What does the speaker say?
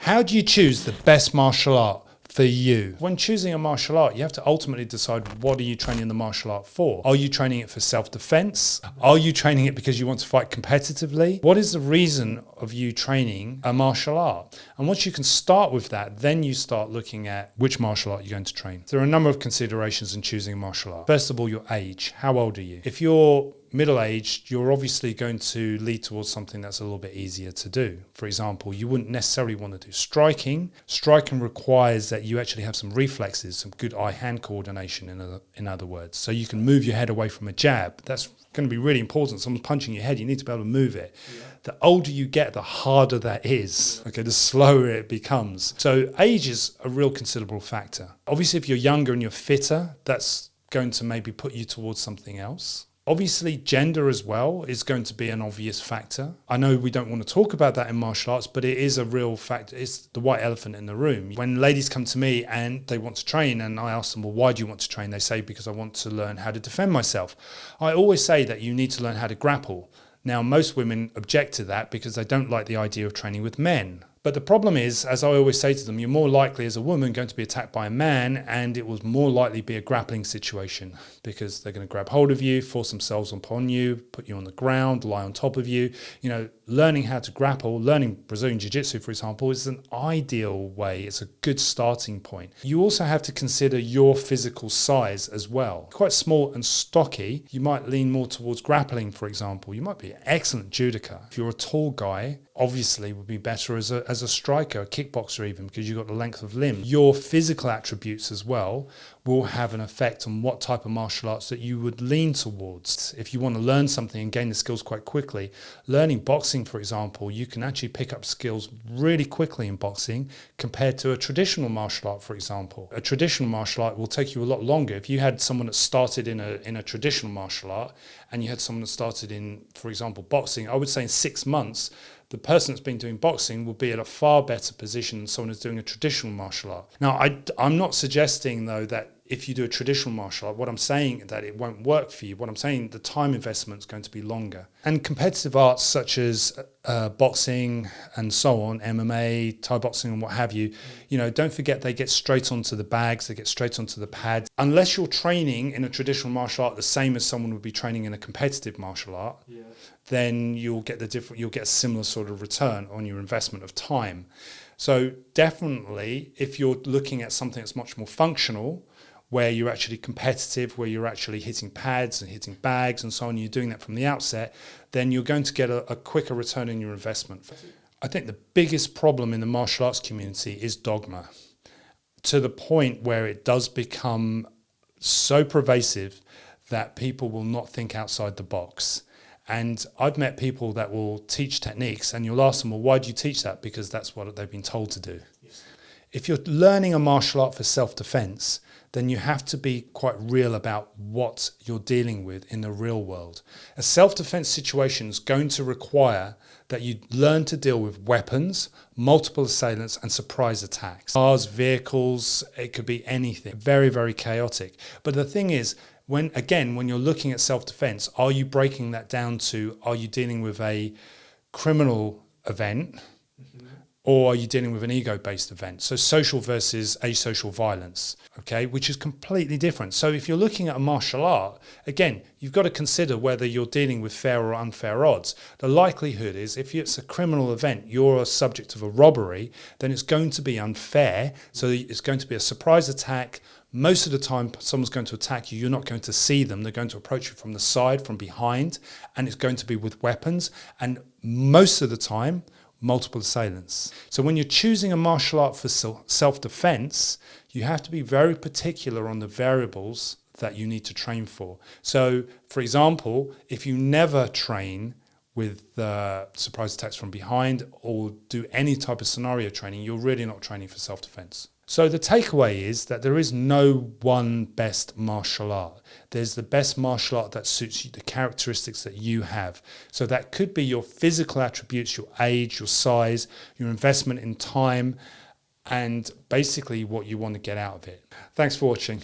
How do you choose the best martial art for you? When choosing a martial art, you have to ultimately decide, what are you training the martial art for? Are you training it for self-defense? Are you training it because you want to fight competitively? What is the reason of you training a martial art? And once you can start with that, then you start looking at which martial art you're going to train. There are a number of considerations in choosing a martial art. First of all, your age. How old are you? If you're middle-aged, you're obviously going to lead towards something that's a little bit easier to do. For example, you wouldn't necessarily want to do striking. Striking requires that you actually have some reflexes, some good eye-hand coordination, in other words. So you can move your head away from a jab. That's going to be really important. Someone's punching your head, you need to be able to move it. Yeah. The older you get, the harder that is. Okay, the slower it becomes. So age is a real considerable factor. Obviously, if you're younger and you're fitter, that's going to maybe put you towards something else. Obviously, gender as well is going to be an obvious factor. I know we don't want to talk about that in martial arts, but it is a real factor. It's the white elephant in the room. When ladies come to me and they want to train, and I ask them, well, why do you want to train? They say, because I want to learn how to defend myself. I always say that you need to learn how to grapple. Now, most women object to that because they don't like the idea of training with men. But the problem is, as I always say to them, you're more likely as a woman going to be attacked by a man, and it will more likely be a grappling situation because they're going to grab hold of you, force themselves upon you, put you on the ground, lie on top of you. You know, learning how to grapple, learning Brazilian Jiu-Jitsu, for example, is an ideal way. It's a good starting point. You also have to consider your physical size as well. Quite small and stocky, you might lean more towards grappling, for example. You might be an excellent judoka. If you're a tall guy, obviously would be better as a striker, a kickboxer even, because you've got the length of limb. Your physical attributes as well will have an effect on what type of martial arts that you would lean towards. If you want to learn something and gain the skills quite quickly, learning boxing, for example, you can actually pick up skills really quickly in boxing compared to a traditional martial art, for example. A traditional martial art will take you a lot longer. If you had someone that started in a traditional martial art and you had someone that started in, for example, boxing, I would say in 6 months, the person that's been doing boxing will be at a far better position than someone who's doing a traditional martial art. Now, I'm not suggesting, though, that if you do a traditional martial art, what I'm saying that it won't work for you. What I'm saying, the time investment is going to be longer. And competitive arts such as boxing and so on, MMA, Thai boxing and what have you, don't forget they get straight onto the bags, they get straight onto the pads. Unless you're training in a traditional martial art the same as someone would be training in a competitive martial art, then you'll get a similar sort of return on your investment of time. So definitely, if you're looking at something that's much more functional, where you're actually competitive, where you're actually hitting pads and hitting bags and so on, you're doing that from the outset, then you're going to get a quicker return on your investment. I think the biggest problem in the martial arts community is dogma, to the point where it does become so pervasive that people will not think outside the box. And I've met people that will teach techniques and you'll ask them, well, why do you teach that? Because that's what they've been told to do. Yes. If you're learning a martial art for self-defense, then you have to be quite real about what you're dealing with in the real world. A self-defense situation is going to require that you learn to deal with weapons, multiple assailants, and surprise attacks. Cars, vehicles, it could be anything. Very, very chaotic. But the thing is, when you're looking at self-defense, are you breaking that down to, are you dealing with a criminal event? Or are you dealing with an ego-based event? So social versus asocial violence, okay, which is completely different. So if you're looking at a martial art, again, you've got to consider whether you're dealing with fair or unfair odds. The likelihood is if it's a criminal event, you're a subject of a robbery, then it's going to be unfair. So it's going to be a surprise attack. Most of the time, someone's going to attack you. You're not going to see them. They're going to approach you from the side, from behind, and it's going to be with weapons. And most of the time, multiple assailants. So when you're choosing a martial art for self-defense, you have to be very particular on the variables that you need to train for. So, for example, if you never train with surprise attacks from behind or do any type of scenario training, you're really not training for self-defense. So the takeaway is that there is no one best martial art. There's the best martial art that suits you, the characteristics that you have. So that could be your physical attributes, your age, your size, your investment in time, and basically what you want to get out of it. Thanks for watching.